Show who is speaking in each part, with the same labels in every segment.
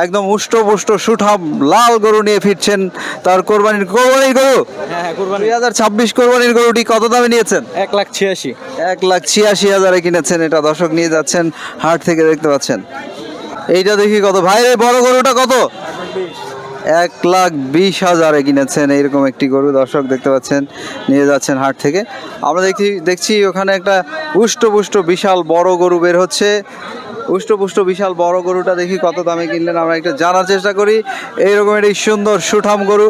Speaker 1: একদম উষ্ট সুঠাম লাল গরু নিয়ে ফিরছেন তার কোরবানির গরু।
Speaker 2: হ্যাঁ কোরবানি
Speaker 1: 2026 কোরবানির গরুটি কত দামে নিয়েছেন?
Speaker 2: 1,86,000।
Speaker 1: 1,86,000 কিনেছেন। এটা দর্শক নিয়ে যাচ্ছেন হাট থেকে, দেখতে পাচ্ছেন। এইটা দেখি কত ভাই, এই বড় গরুটা কত? 1,20,000 কিনেছেন এইরকম একটি গরু, দর্শক দেখতে পাচ্ছেন নিয়ে যাচ্ছেন হাট থেকে। আমরা দেখছি ওখানে একটা উষ্ট বিশাল বড় গরু বের হচ্ছে। উষ্ট বিশাল বড় গরুটা দেখি কত দামে কিনলেন, আমরা একটু জানার চেষ্টা করি। এইরকম একটি সুন্দর সুঠাম গরু,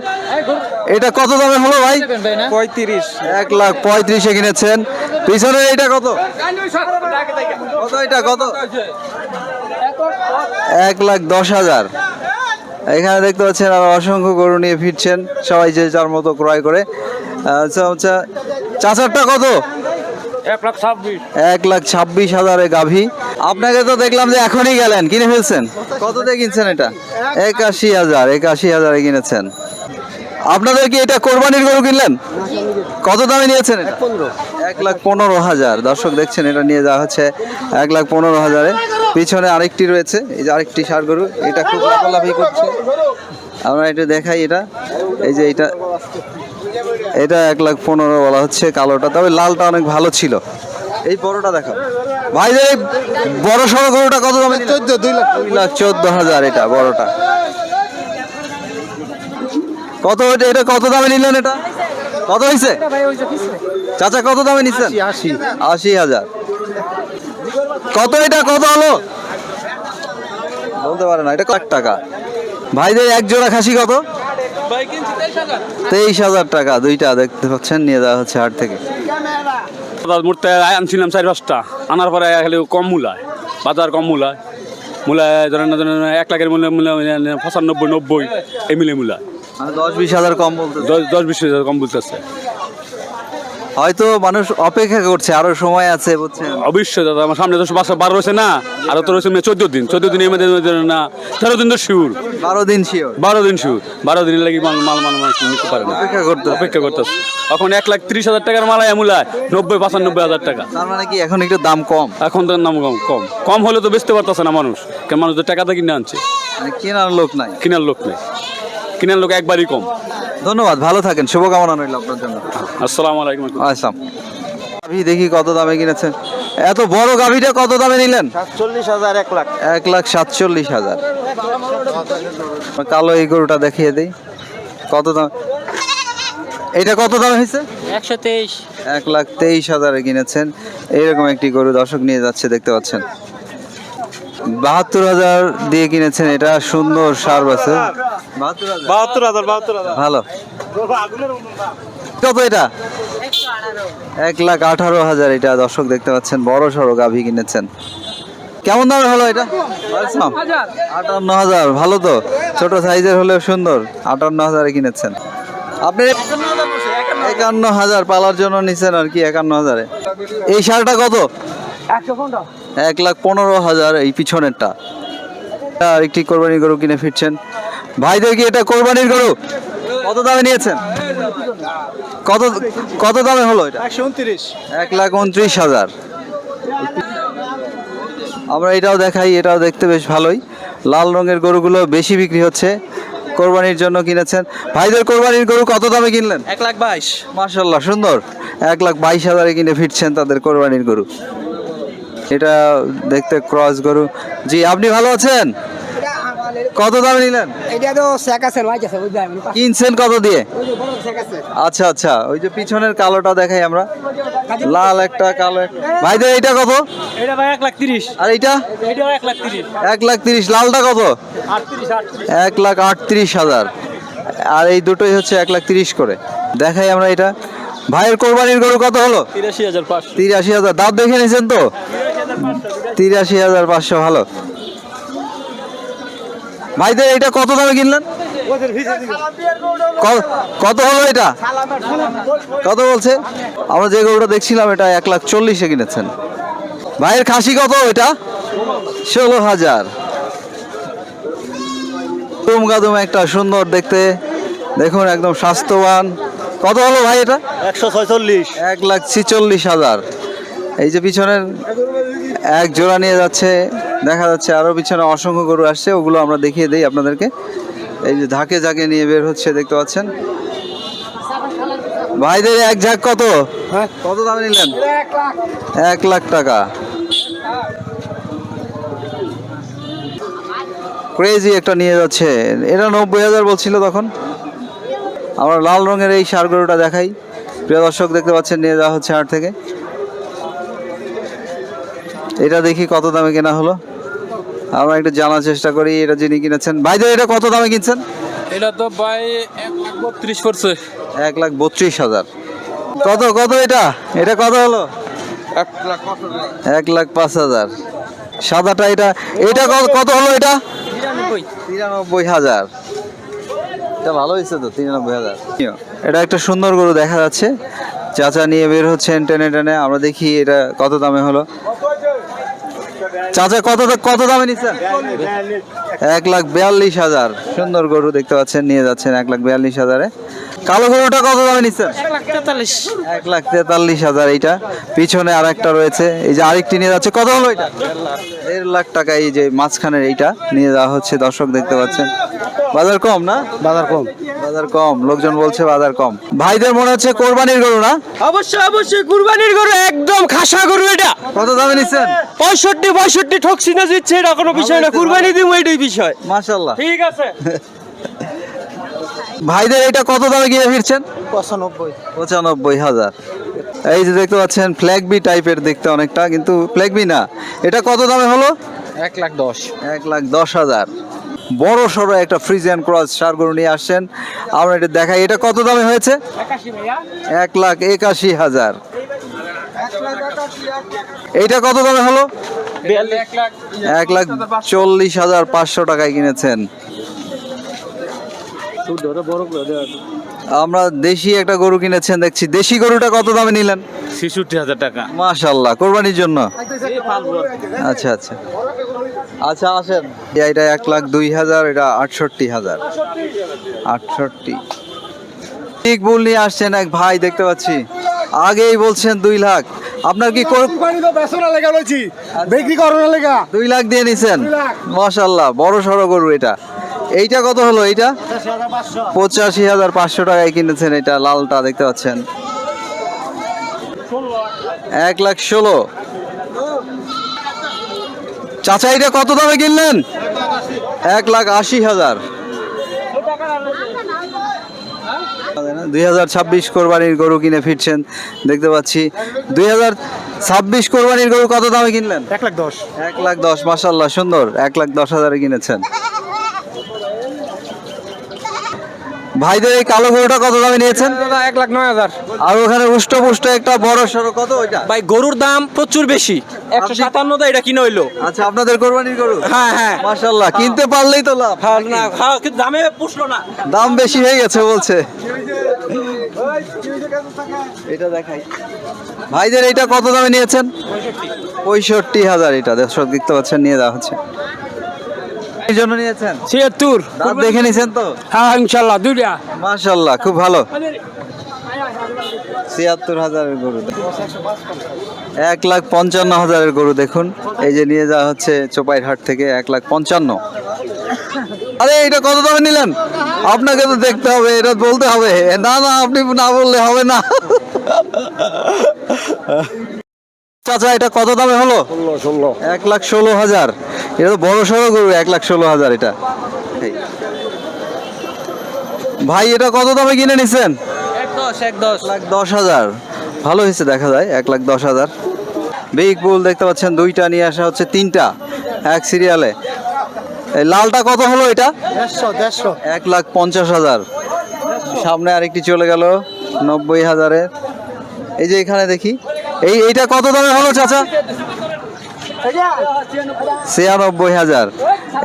Speaker 1: এটা কত দামে হলো ভাই?
Speaker 2: 35।
Speaker 1: 1,35,000 কিনেছেন। পিছনে এইটা কত? এটা কত? 1,10,000। এখানে দেখতে পাচ্ছেন আর অসংখ্য গরু নিয়ে ফিরছেন সবাই যে যার মতো ক্রয় করে। আচ্ছা, চাচারটা কত? 1,26,000 গাভী। আপনাকে তো দেখলাম যে এখনই গেলেন, কিনে ফেলছেন। কত দিয়ে কিনছেন এটা? 81,000 কিনেছেন। আপনাদের কি এটা কোরবানির গরু কিনলেন? কত দামে নিয়েছেন? 1,15,000। দর্শক দেখছেন এটা নিয়ে যাওয়া হচ্ছে 1,15,000। পিছনে আরেকটি রয়েছে, এই যে আরেকটি ষাঁড় গরু, এটা খুব লাফালাফি করছে। আমরা এটা দেখাই, এই যে এটা 1,15,000 বলা হচ্ছে কালোটা, তবে লালটা অনেক ভালো ছিল। এই বড়টা দেখো ভাই, এই বড় সড়ো গরুটা কত দামে? 2,14,000 এটা বড়টা। কত এটা কত দামে নিলেন? এটা কত হয়েছে চাচা, কত দামে নিচ্ছেন? 80,000। কত এটা কত হলো বলতে পারে না, এটা কত টাকা? ভাইদের এক জোড়া খাসি কত? 23,000 টাকা দুইটা, দেখতে পাচ্ছেন নিয়ে যাওয়া হচ্ছে হাট থেকে।
Speaker 3: মুহূর্তে আনছিলাম 4-5টা, আনার পরে খালি কম মূলায়, বাজার কম মূলায় ধরেন 1 লাখের মূল্য 95-90 এই মিলে মূলায়,
Speaker 1: মানে 10-20,000 কম বলতে,
Speaker 3: 10-20,000 কম বলতেছে।
Speaker 1: হয়তো মানুষ অপেক্ষা করছে, আরো সময় আছে বুঝছেন।
Speaker 3: অবশ্যই দাদা, আমার সামনে তো 12 রয়েছে না, আরো তো রয়েছে 14 দিন। 14 দিনের মধ্যে না 13 দিন তো শিওর,
Speaker 1: 12 দিন শিওর,
Speaker 3: 12 দিন শিওর। 12 দিনের লাগি মাল মানুষ নিতে পারে না, অপেক্ষা করতেছে। এখন 1,30,000 টাকার মাল মূলায় 90-95,000 টাকা।
Speaker 1: তার মানে কি এখন একটু দাম কম?
Speaker 3: এখন তো নাম কম হলে তো বেচতে পারতেছে না মানুষ, কারণ মানুষ তো টাকাতে কিনে আনছে,
Speaker 1: মানে কেনার লোক নাই,
Speaker 3: কেনার লোক একবারই কম।
Speaker 1: ধন্যবাদ, ভালো থাকেন, শুভকামনা রইল আপনার জন্য।
Speaker 3: আসসালামু আলাইকুম।
Speaker 1: আসসালাম। গাভী দেখি কত দামে কিনেছেন। এত বড় গাভীটা কত দামে নিলেন?
Speaker 2: 47,000।
Speaker 1: 1,47,000। কালো এই গরুটা দেখিয়ে দিই কত দাম। এটা কত দাম হয়েছে?
Speaker 2: 123।
Speaker 1: 1,23,000 কিনেছেন। এইরকম একটি গরু দর্শক নিয়ে যাচ্ছে, দেখতে পাচ্ছেন। 72,000 দিয়ে কিনেছেন। এটা সুন্দর সার বাছুর।
Speaker 2: 72,000।
Speaker 1: ভালো। কত এটা? 1,18,000 এটা দর্শক দেখতে পাচ্ছেন, বড় সড়ো গাভী কিনেছেন। কেমন দামে হলো এটা? 58,000। ভালো তো, ছোট সাইজের হলেও সুন্দর। 58,000 কিনেছেন আপনি। 51,000 পালার জন্য নিছেন আর কি, 51,000। এই সারটা কত? 1,15,000 এই পিছনেরটা। আর একটি কোরবানির গরু কিনে ফিরছেন ভাইদের কি এটা কোরবানির গরু? কত দামে নিয়েছেন? কত দামে হলো এটা? 1,29,000। আমরা এটাও দেখাই, এটাও দেখতে বেশ ভালোই। লাল রঙের গরুগুলো বেশি বিক্রি হচ্ছে, কোরবানির জন্য কিনেছেন। ভাইদের কোরবানির গরু কত দামে কিনলেন?
Speaker 2: 1,22,000।
Speaker 1: মাশাআল্লাহ, সুন্দর। 1,22,000 কিনে ফিরছেন তাদের কোরবানির গরু। এটা দেখতে ক্রস গরু। জি, আপনি ভালো আছেন? কত দামে নিলেন? কিনছেন কত দিয়ে? আচ্ছা, ওই যে পিছনের কালোটা দেখাই আমরা, লাল একটা কালো। ভাইদের এইটা কত?
Speaker 2: এটা ভাই 1,30,000।
Speaker 1: আর এইটা?
Speaker 2: এটাও 1,30,000।
Speaker 1: 1,30,000। লালটা কত? 1,38,000। আর এই দুটোই হচ্ছে 1,30,000 করে। দেখাই আমরা এটা। ভাইয়ের কোরবানির গরু কত হলো?
Speaker 2: 83,500।
Speaker 1: 83,000। দাঁত দেখে নিয়েছেন তো? 83,500। ভালো। ভাইদের এটা কত দামে কিনলেন? কত হলো এটা? কত বলছে? আমরা যে গরুটা দেখছিলাম এটা 1,40,000 কিনেছেন। ভাইয়ের খাসি কত এটা? 16,000। তুমগাদুম একটা সুন্দর দেখতে, দেখুন একদম স্বাস্থ্যবান। কত হলো ভাই এটা?
Speaker 2: 146।
Speaker 1: 1,46,000। এই যে পিছনের এক জোড়া নিয়ে যাচ্ছে দেখা যাচ্ছে আরো পিছনে অসংখ্য গরু আসছে, ওগুলো আমরা দেখিয়ে দেই আপনাদেরকে। এই যে ঝাঁকে ঝাঁকে নিয়ে বের হচ্ছে, দেখতে পাচ্ছেন। ভাইদের এক ঝাঁক কত, কত দামে নিলেন? 1,00,000 টাকা। ক্রেজি একটা নিয়ে যাচ্ছে, এটা 90,000 বলছিল তখন। আমরা লাল রঙের এই ষাঁড় গরুটা দেখাই, প্রিয় দর্শক দেখতে পাচ্ছেন, নিয়ে যাওয়া হচ্ছে হাট থেকে। এটা দেখি কত দামে কেনা হলো, আমরা একটু জানার চেষ্টা করি। এটা যিনি কিনেছেন, ভাইদের এটা কত দামে কিনছেন?
Speaker 3: এটা তো ভাই 1,32,000 পড়ছে।
Speaker 1: 1,32,000। কত কত এটা, এটা কত হলো? 1,05,000। সাদাটা এটা, এটা কত হলো? এটা 93,000। এটা ভালো হয়েছে তো, 93,000। এটা একটা সুন্দর গরু দেখা যাচ্ছে, চাচা নিয়ে বের হচ্ছেন টেনে টেনে। আমরা দেখি এটা কত দামে হলো। চাচা কত দামে নিচ্ছেন? 1,42,000। সুন্দর গরু দেখতে পাচ্ছেন, নিয়ে যাচ্ছেন 1,42,000-এ। কালো গরুটা কত দামে নিচ্ছেন? 1,43,000 এইটা। পিছনে আর একটা রয়েছে, এই যে আরেকটি নিয়ে যাচ্ছে। কত হলো এটা? 1.5 লাখ টাকা। এই যে মাঝখানের এইটা নিয়ে যাওয়া হচ্ছে, দর্শক দেখতে পাচ্ছেন। বাজার কম না?
Speaker 2: বাজার কম।
Speaker 1: বাজার কম, লোকজন বলছে বাজার কম। ভাইদের মনে হচ্ছে কোরবানির গরু না?
Speaker 2: অবশ্যই কুরবানির গরু, একদম খাসা গরু। এটা
Speaker 1: কত দামে নিচ্ছেন?
Speaker 2: 65 ঠকছি না, জিতছে, এটা কোনো বিষয় না। কুরবানি দিব, এটাই বিষয়।
Speaker 1: মাশাআল্লাহ।
Speaker 2: ঠিক আছে।
Speaker 1: ভাইদের এটা কত দামে কিনে ফিরছেন? 95,000। এই যে দেখতে পাচ্ছেন, ফ্ল্যাগ বি টাইপের দেখতে অনেকটা, কিন্তু ফ্ল্যাগ বি না। এটা কত দামে হলো?
Speaker 2: 1,10,000।
Speaker 1: 1,10,000। বড় সড়ো একটা ফ্রিজিয়ান ক্রস ষাঁড় গরু নিয়ে আসছেন, আমরা এটা দেখাই। এটা কত দামে হয়েছে? 1,81,000। এইটা কত দামে হলো? 1,40,500 টাকায় কিনেছেন। আমরা দেশি একটা গরু কিনেছেন দেখছি, দেশি গরুটা কত দামে নিলেন?
Speaker 3: 66,000 টাকা।
Speaker 1: মাশাআল্লাহ, কোরবানির জন্য। আচ্ছা আচ্ছা আচ্ছা, আসেন। এটা 1,02,000, এটা 68,000। 68। ঠিক বুল নিয়ে আসছেন এক ভাই, দেখতে পাচ্ছি। আগেই বলছেন 2 লাখ। আপনার কি
Speaker 2: বিক্রি করার লেগা
Speaker 1: 2 লাখ দিয়ে নিছেন? মাশাআল্লাহ, বড় সড়ো গরু এটা। এইটা কত হলো? এইটা 85,500 টাকায় কিনেছেন। এটা লালটা দেখতে পাচ্ছেন, 1,16,000। চাচা এটা কত দামে কিনলেন? 1,80,000। 2026 কোরবানির গরু কিনে ফিরছেন, দেখতে পাচ্ছি। 2026 কোরবানির গরু কত দামে কিনলেন?
Speaker 2: 1,10,000।
Speaker 1: 1,10,000। মাশাআল্লাহ, সুন্দর। 1,10,000-এ কিনেছেন। ভাইদের এই কালো গরুটা কত দামে নিয়েছেন?
Speaker 2: 1,09,000।
Speaker 1: আর ওখানে উষ্টপুষ্ট একটা বড় সড়ো, কত ওইটা?
Speaker 2: ভাই গরুর দাম প্রচুর বেশি, 157 দা এটা কিনে হইলো।
Speaker 1: আচ্ছা, আপনাদের কোরবানির গরু?
Speaker 2: হ্যাঁ হ্যাঁ।
Speaker 1: মাশাআল্লাহ, কিনতে পারলেই তো লাভ।
Speaker 2: না কিন্তু দামে পুষলো না।
Speaker 1: দাম বেশি হয়ে গেছে বলছে। এটা দেখাই। ভাইদের এইটা কত দামে নিয়েছেন? 65,000। এটা দর্শক দেখতে পাচ্ছেন, নিয়ে যাওয়া হচ্ছে। এই জন্য নিয়েছেন?
Speaker 2: 76।
Speaker 1: দাঁত দেখে নিছেন তো?
Speaker 2: হ্যাঁ ইনশাআল্লাহ, দুইটা।
Speaker 1: মাশাআল্লাহ, খুব ভালো। 76,000-এর গরু, 1,55,000-এর গরু দেখুন। এই যে নিয়ে যাওয়া হচ্ছে চোপাইর হাট থেকে, 1,55,000। আরে এটা কত দামে নিলেন? আপনাকে তো দেখতে হবে, এটা বলতে হবে। না না, আপনি না বললে হবে না। চাচা এটা কত দামে হলো? 1,16,000। এটা তো বড় সড়ো গরু, 1,16,000 এটা। ভাই এটা কত দামে কিনে নিছেন? 1,10,000। ভালো হয়েছে দেখা যায়, 1,10,000। বিগ বুল দেখতে পাচ্ছেন, 2টা নিয়ে আসা হচ্ছে, 3টা এক সিরিয়ালে। এই লালটা কত হলো? এটা 1,50,000। সামনে আরেকটি চলে গেল 90,000-এ। এই যে এখানে দেখি, এইটা কত দামে হলো চাচা? 96,000।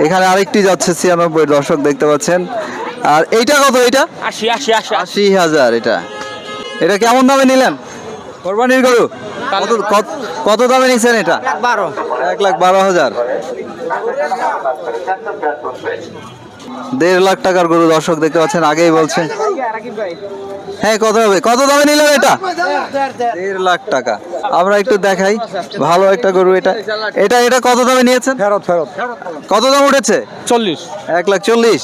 Speaker 1: এখানে আরেকটি যাচ্ছে 96, দর্শক দেখতে পাচ্ছেন। আর এইটা কত? এটা 80,000। এটা কেমন দামে নিলেন? কোরবানির গরু কত দামে নিছেন এটা? 1,12,000। 1.5 লাখ টাকার গরু, দর্শক দেখতে পাচ্ছেন, আগেই বলছে। হ্যাঁ, কত হবে? কত দামে নিলেন এটা? 1.5 লাখ টাকা। আমরা একটু দেখাই, ভালো একটা গরু এটা। এটা কত দামে নিয়েছেন? কত দাম উঠেছে?
Speaker 2: 40।
Speaker 1: 1,40,000।